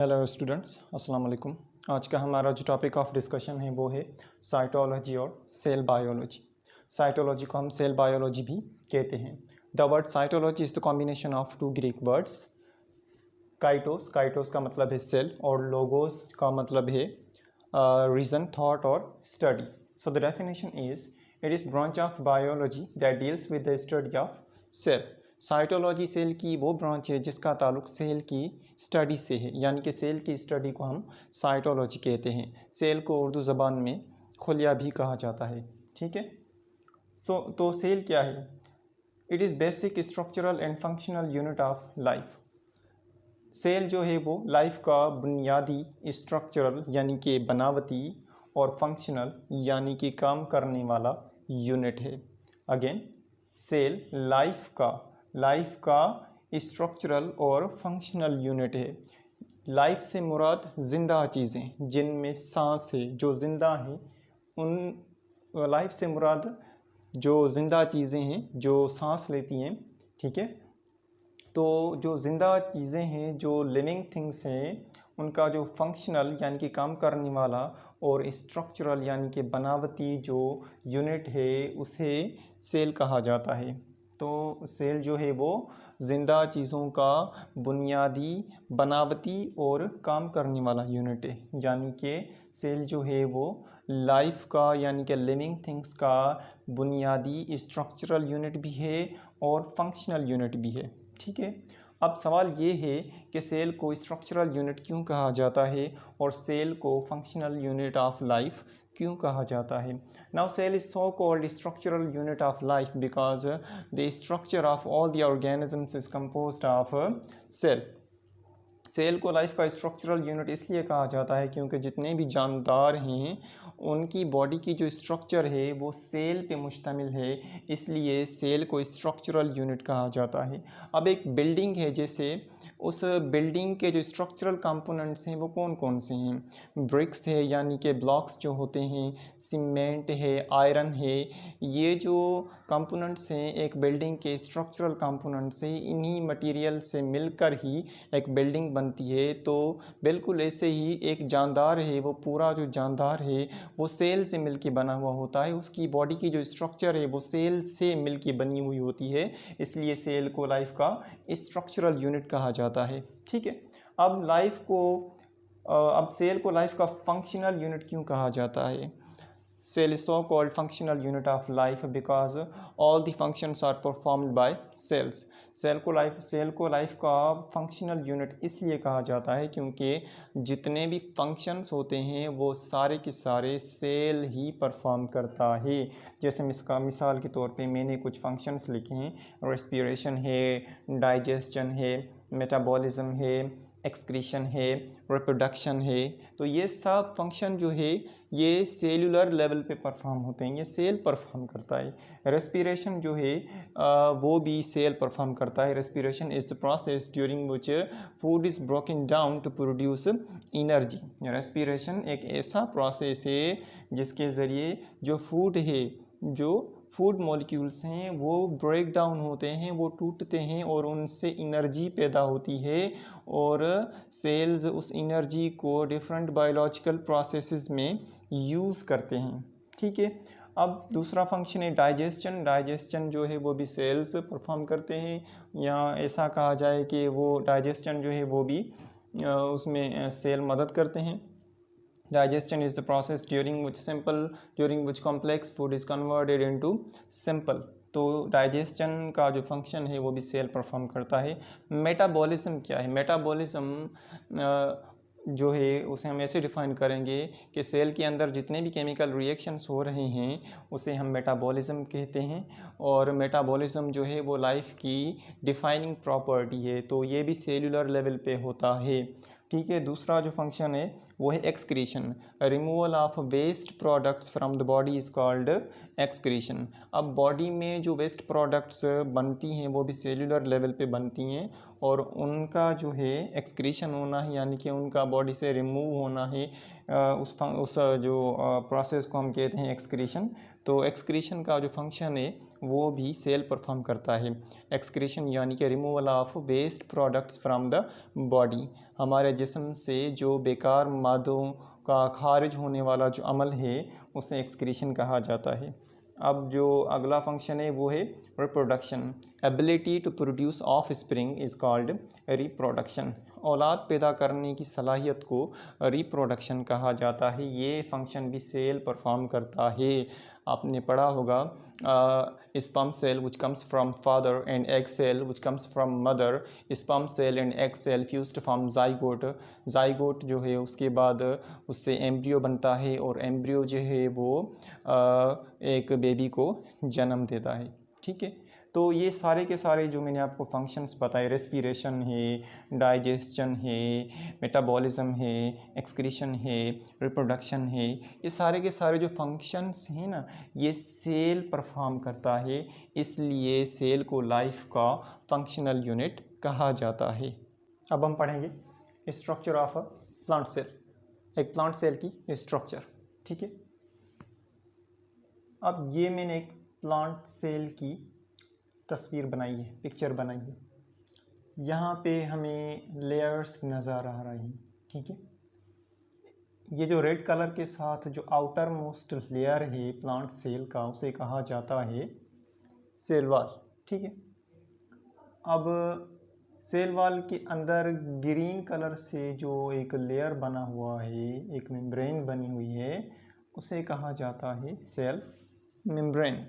Hello students, अस्सलाम वालेकुम। आज का हमारा जो टॉपिक ऑफ डिस्कशन है वो है साइटोलॉजी और सेल बायोलॉजी। साइटोलॉजी को हम सेल बायोलॉजी भी कहते हैं। The word cytology is the combination of two Greek words, काइटोस का मतलब है सेल और लोगोस का मतलब है रीज़न, थॉट और study. So the definition is it is branch of biology that deals with the study of cell. Cytology cell की वो ब्रांच है जिसका ताल्लुक सेल की स्टडी से है, यानी कि सेल की स्टडी को हम साइटोलॉजी कहते हैं। सेल को उर्दू ज़बान में खुलिया भी कहा जाता है। ठीक है। तो सेल क्या है? It is basic structural and functional unit of life. Cell जो है वो लाइफ का बुनियादी स्ट्रक्चरल यानी कि बनावटी और फंक्शनल यानी कि काम करने वाला यूनिट है। अगेन, सेल लाइफ का स्ट्रक्चरल और फंक्शनल यूनिट है। लाइफ से मुराद ज़िंदा चीज़ें जिनमें सांस है, जो ज़िंदा हैं, उन लाइफ से मुराद जो ज़िंदा चीज़ें हैं जो सांस लेती हैं। ठीक है। तो जो ज़िंदा चीज़ें हैं, जो लिविंग थिंग्स हैं, उनका जो फंक्शनल यानी कि काम करने वाला और स्ट्रक्चरल यानी कि बनावटी जो यूनिट है उसे सेल कहा जाता है। तो सेल जो है वो ज़िंदा चीज़ों का बुनियादी, बनावटी और काम करने वाला यूनिट है। यानी कि सेल जो है वो लाइफ का यानी कि लिविंग थिंग्स का बुनियादी स्ट्रक्चरल यूनिट भी है और फंक्शनल यूनिट भी है। ठीक है। अब सवाल ये है कि सेल को स्ट्रक्चरल यूनिट क्यों कहा जाता है और सेल को फंक्शनल यूनिट ऑफ लाइफ क्यों कहा जाता है। Now cell is so called structural unit of life because the structure of all the organisms is composed of cell. Cell को लाइफ का स्ट्रक्चरल यूनिट इसलिए कहा जाता है क्योंकि जितने भी जानदार हैं उनकी बॉडी की जो स्ट्रक्चर है वो सेल पे मुश्तमिल है, इसलिए सेल को स्ट्रक्चरल यूनिट कहा जाता है। अब एक बिल्डिंग है, जैसे उस बिल्डिंग के जो स्ट्रक्चरल कंपोनेंट्स हैं वो कौन कौन से हैं? ब्रिक्स है यानी कि ब्लॉक्स जो होते हैं, सीमेंट है, आयरन है। ये जो कंपोनेंट्स हैं एक बिल्डिंग के स्ट्रक्चरल कंपोनेंट्स हैं, इन्हीं मटेरियल से मिलकर ही एक बिल्डिंग बनती है। तो बिल्कुल ऐसे ही एक जानदार है, वो पूरा जो जानदार है वो सेल से मिलके बना हुआ होता है। उसकी बॉडी की जो स्ट्रक्चर है वो सेल से मिलके बनी हुई होती है, इसलिए सेल को लाइफ का स्ट्रक्चरल यूनिट कहा जाता है। ठीक है। अब सेल को लाइफ का फंक्शनल यूनिट क्यों कहा जाता है? Cell is so called functional unit of life because all the functions are performed by cells. Cell को लाइफ का फंक्शनल यूनिट इसलिए कहा जाता है क्योंकि जितने भी फंक्शंस होते हैं वो सारे के सारे सेल ही परफॉर्म करता है। जैसे मिसाल के तौर पे मैंने कुछ फंक्शंस लिखे हैं, रेस्पिरेशन है, डाइजेशन है, मेटाबॉलिज्म है, एक्सक्रीशन है, रिप्रोडक्शन है। तो ये सब फंक्शन जो है ये सेलुलर लेवल पे परफॉर्म होते हैं, ये सेल परफॉर्म करता है। रेस्पिरेशन जो है वो भी सेल परफॉर्म करता है। Respiration is the process during which food is broken down to produce energy. Respiration एक ऐसा प्रोसेस है जिसके ज़रिए जो फूड है, जो फूड मॉलिक्यूल्स हैं वो ब्रेक डाउन होते हैं, वो टूटते हैं और उनसे एनर्जी पैदा होती है और सेल्स उस एनर्जी को डिफरेंट बायोलॉजिकल प्रोसेसेस में यूज़ करते हैं। ठीक है। अब दूसरा फंक्शन है डाइजेशन जो है वो भी सेल्स परफॉर्म करते हैं, या ऐसा कहा जाए कि वो डाइजेशन जो है वो भी उसमें सेल मदद करते हैं। Digestion is the process during which complex food is converted into simple। तो डाइजेशन का जो फंक्शन है वो भी सेल परफॉर्म करता है। मेटाबॉलिज्म क्या है? मेटाबॉलिज्म जो है उसे हम ऐसे डिफ़ाइन करेंगे कि सेल के अंदर जितने भी केमिकल रिएक्शंस हो रहे हैं उसे हम मेटाबॉलिज्म कहते हैं, और मेटाबॉलिज्म जो है वो लाइफ की डिफाइनिंग प्रॉपर्टी है, तो ये भी सेलुलर लेवल पे होता है। ठीक है। दूसरा जो फंक्शन है वो है excretion. Removal of waste products from the body is called excretion. अब बॉडी में जो वेस्ट प्रोडक्ट्स बनती हैं वो भी सेलुलर लेवल पे बनती हैं और उनका जो है एक्सक्रीशन होना है, यानी कि उनका बॉडी से रिमूव होना है। उस जो प्रोसेस को हम कहते हैं एक्सक्रीशन। तो एक्सक्रीशन का जो फंक्शन है वो भी सेल परफॉर्म करता है। एक्सक्रीशन यानी कि removal of waste products from the body. हमारे जिस्म से जो बेकार मादों का खारिज होने वाला जो अमल है उसे एक्सक्रीशन कहा जाता है। अब जो अगला फंक्शन है वो है reproduction. Ability to produce offspring is called reproduction. औलाद पैदा करने की सलाहियत को रिप्रोडक्शन कहा जाता है। ये फंक्शन भी सेल परफॉर्म करता है। आपने पढ़ा होगा sperm cell which comes from father and egg cell which comes from mother, sperm cell and egg cell fused to form zygote। zygote जो है उसके बाद उससे एम्ब्रियो बनता है और एम्ब्रियो जो है वो एक बेबी को जन्म देता है। ठीक है, तो ये सारे के सारे जो मैंने आपको फंक्शंस बताए, रेस्पिरेशन है, डाइजेशन है, मेटाबॉलिज्म है, एक्सक्रीशन है, रिप्रोडक्शन है, ये सारे के सारे जो फंक्शंस हैं ना ये सेल परफॉर्म करता है। इसलिए सेल को लाइफ का फंक्शनल यूनिट कहा जाता है। अब हम पढ़ेंगे structure of a plant cell, एक प्लांट सेल की स्ट्रक्चर। ठीक है, अब ये मैंने एक प्लांट सेल की तस्वीर बनाई है, पिक्चर बनाई है। यहाँ पे हमें लेयर्स नज़र आ रही हैं। ठीक है, ये जो रेड कलर के साथ जो आउटर मोस्ट लेयर है प्लांट सेल का उसे कहा जाता है सेल वॉल। ठीक है, अब सेल वॉल के अंदर ग्रीन कलर से जो एक लेयर बना हुआ है, एक मेम्ब्रेन बनी हुई है, उसे कहा जाता है सेल मेम्ब्रेन।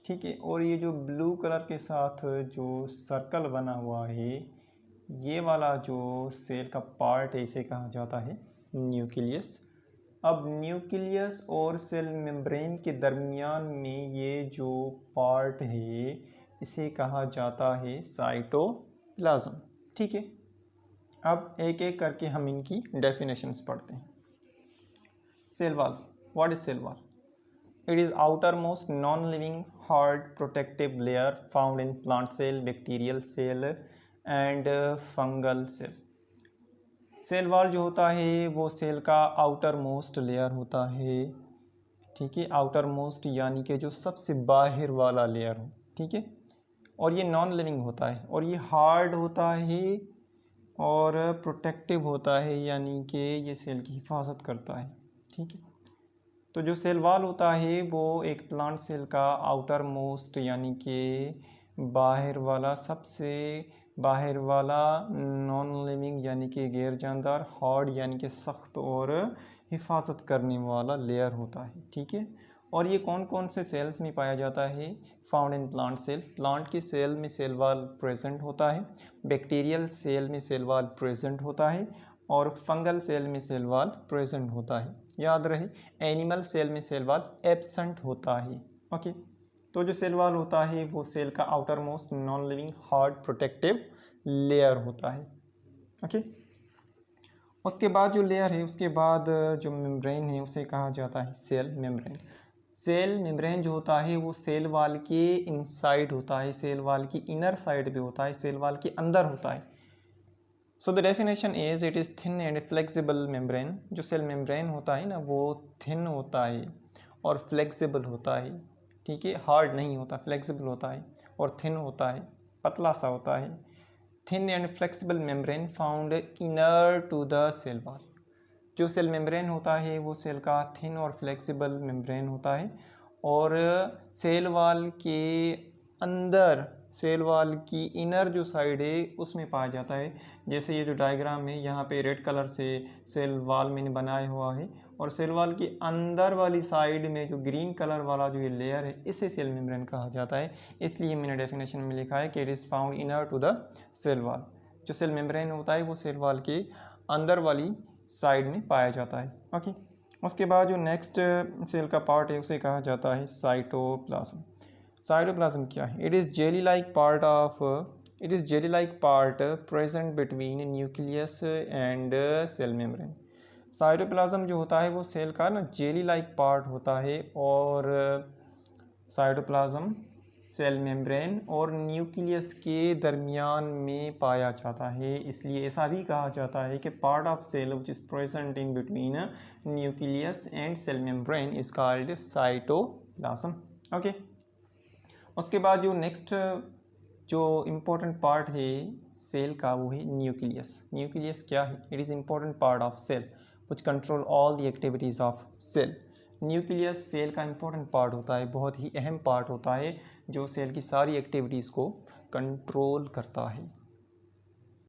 ठीक है, और ये जो ब्लू कलर के साथ जो सर्कल बना हुआ है, ये वाला जो सेल का पार्ट है इसे कहा जाता है न्यूक्लियस। अब न्यूक्लियस और सेल मेम्ब्रेन के दरमियान में ये जो पार्ट है इसे कहा जाता है साइटोप्लाज्म। ठीक है, अब एक एक करके हम इनकी डेफिनेशंस पढ़ते हैं। Cell wall, what is cell wall? It is outermost non-living hard protective layer found in plant cell, bacterial cell and fungal cell। Cell wall जो होता है वो सेल का आउटर मोस्ट लेयर होता है। ठीक है, आउटर मोस्ट यानी कि जो सबसे बाहर वाला लेयर हो। ठीक है, और ये नॉन लिविंग होता है और ये हार्ड होता है और प्रोटेक्टिव होता है, यानी कि ये सेल की हिफाजत करता है। ठीक है, तो जो सेल वॉल होता है वो एक प्लांट सेल का आउटर मोस्ट यानी कि बाहर वाला, सबसे बाहर वाला, नॉन लिविंग यानी कि गैर जानदार, हार्ड यानी कि सख्त और हिफाजत करने वाला लेयर होता है। ठीक है, और ये कौन कौन से सेल्स में पाया जाता है? Found in plant cell. Plant के सेल में सेल वॉल प्रेजेंट होता है, बैक्टीरियल सेल में सेल वॉल प्रेजेंट होता है और फंगल सेल में सेल वॉल प्रेजेंट होता है। याद रहे, एनिमल सेल में सेल वॉल एब्सेंट होता है। ओके, तो जो सेल वॉल होता है वो सेल का outer most non living hard protective layer होता है। ओके, उसके बाद जो लेयर है, उसके बाद जो मेम्ब्रेन है उसे कहा जाता है सेल मेम्ब्रेन। सेल मेम्ब्रेन जो होता है वो सेल वॉल के इनसाइड होता है, सेल वॉल की इनर साइड पे होता है, सेल वॉल के अंदर होता है। सो the definition is it is thin and flexible membrane. जो सेल मेम्ब्रेन होता है ना वो थिन होता है और फ्लेक्सिबल होता है। ठीक है, हार्ड नहीं होता, फ्लेक्सिबल होता है और थिन होता है, पतला सा होता है। Thin and flexible membrane found inner to the cell wall. जो सेल मेम्ब्रेन होता है वो सेल का थिन और फ्लेक्सिबल मेम्ब्रेन होता है और सेल वॉल के अंदर, सेल वॉल की इनर जो साइड है उसमें पाया जाता है। जैसे ये जो डायग्राम है यहाँ पे रेड कलर से सेल वॉल मैंने बनाया हुआ है और सेल वॉल की अंदर वाली साइड में जो ग्रीन कलर वाला जो ये लेयर है इसे सेल मेम्ब्रेन कहा जाता है। इसलिए मैंने डेफिनेशन में लिखा है कि it is found inner to the cell wall. जो सेल मेम्ब्रेन होता है वो सेल वॉल के अंदर वाली साइड में पाया जाता है। ओके, उसके बाद जो नेक्स्ट सेल का पार्ट है उसे कहा जाता है साइटोप्लाज्म। साइटोप्लाज्म क्या है? It is jelly like part present between nucleus and cell membrane. Cytoplasm जो होता है वो सेल का ना जेली लाइक पार्ट होता है और साइटोप्लाज्म सेल मेम्ब्रेन और न्यूक्लियस के दरमियान में पाया जाता है। इसलिए ऐसा भी कहा जाता है कि part of cell which is present in between nucleus and cell membrane is called cytoplasm. Okay, उसके बाद जो नेक्स्ट जो इम्पोर्टेंट पार्ट है सेल का वो है न्यूक्लियस। न्यूक्लियस क्या है? It is important part of cell which control all the activities of cell. Nucleus cell का इम्पोर्टेंट पार्ट होता है, बहुत ही अहम पार्ट होता है जो सेल की सारी एक्टिविटीज़ को कंट्रोल करता है।